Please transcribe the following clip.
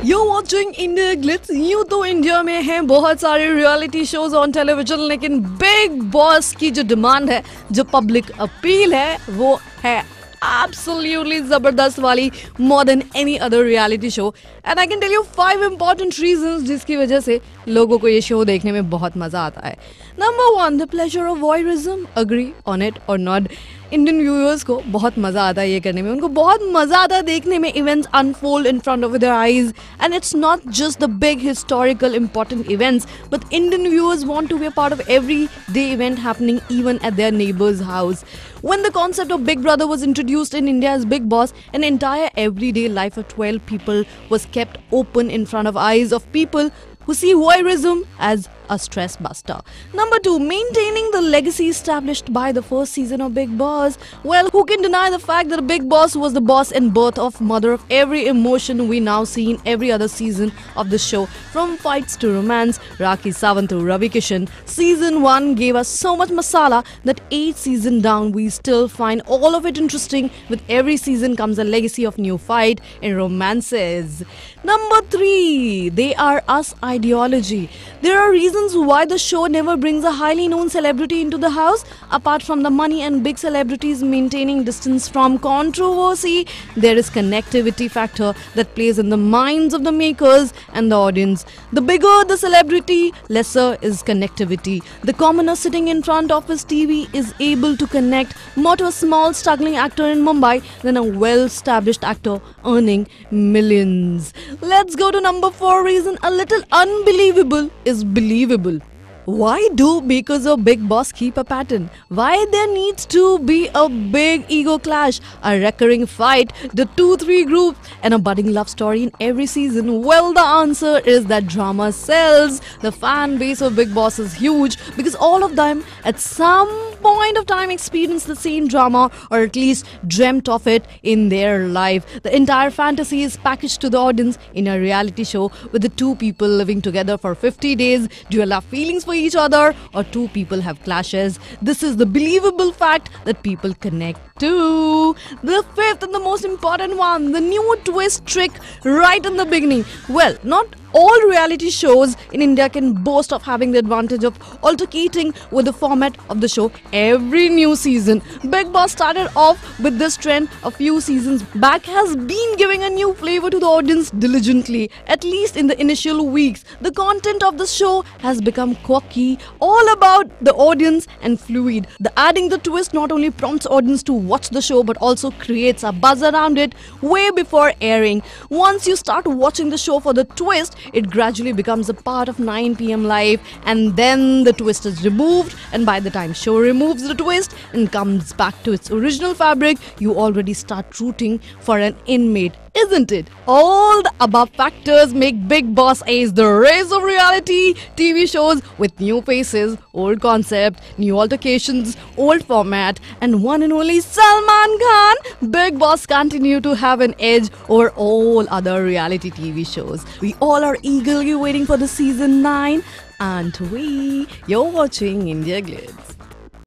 You're watching India Glitz. यूं तो India में हैं बहुत सारे रियलिटी शोज ऑन टेलीविजन, लेकिन बिग बॉस की जो डिमांड है, जो पब्लिक अपील है, वो है absolutely जबरदस्त वाली, more than any other reality show. And I can tell you 5 important reasons जिसकी वजह से लोगों को ये शो देखने में बहुत मजा आता है. Number 1, the pleasure of voyeurism. Agree on it or not? Indian viewers को बहुत मजा आता है ये करने में, उनको बहुत मजा आता है देखने में events unfold in front of their eyes. And it's not just the big historical important events, but Indian viewers want to be a part of every day event happening even at their neighbours house. When the concept of Big Brother was introduced in India as Big Boss, an entire everyday life of 12 people was kept open in front of eyes of people who see voyeurism as a stress buster. Number 2, maintaining the legacy established by the first season of Big Boss. Well, who can deny the fact that Big Boss was the boss and birth of mother of every emotion we now see in every other season of the show, from fights to romance, Rakhi Sawant to Ravi Kishan. Season 1 gave us so much masala that 8 seasons down we still find all of it interesting. With every season comes a legacy of new fight and romances. Number 3, they are us ideology. There are reasons why the show never brings a highly known celebrity into the house. Apart from the money and big celebrities maintaining distance from controversy, there is connectivity factor that plays in the minds of the makers and the audience. The bigger the celebrity, lesser is connectivity. The commoner sitting in front of his TV is able to connect more to a small struggling actor in Mumbai than a well-established actor earning millions. Let's go to number 4 reason a little unbelievable is believable. Why do makers of Big Boss keep a pattern? Why there needs to be a big ego clash, a recurring fight, the 2-3 groups, and a budding love story in every season? Well, the answer is that drama sells. The fan base of Big Boss is huge because all of them at some point of time experienced the same drama or at least dreamt of it in their life. The entire fantasy is packaged to the audience in a reality show with the two people living together for 50 days. Do you have feelings for each other, or two people have clashes? This is the believable fact that people connect to. The 5th and the most important one, the new twist trick right in the beginning. Well, not all reality shows in India can boast of having the advantage of altercating with the format of the show every new season. Big Boss started off with this trend a few seasons back, has been giving a new flavor to the audience diligently, at least in the initial weeks. The content of the show has become quirky, all about the audience and fluid. The adding the twist not only prompts audience to watch the show but also creates a buzz around it way before airing. Once you start watching the show for the twist, it gradually becomes a part of 9 p.m. live, and then the twist is removed, and by the time show removes the twist and comes back to its original fabric, you already start rooting for an inmate. Isn't it? All the above factors make Big Boss Ace the race of reality TV shows with new faces, old concept, new altercations, old format, and one and only Salman Khan. Big Boss continue to have an edge over all other reality TV shows. We all are eagerly waiting for the season 9, and you're watching India Glitz.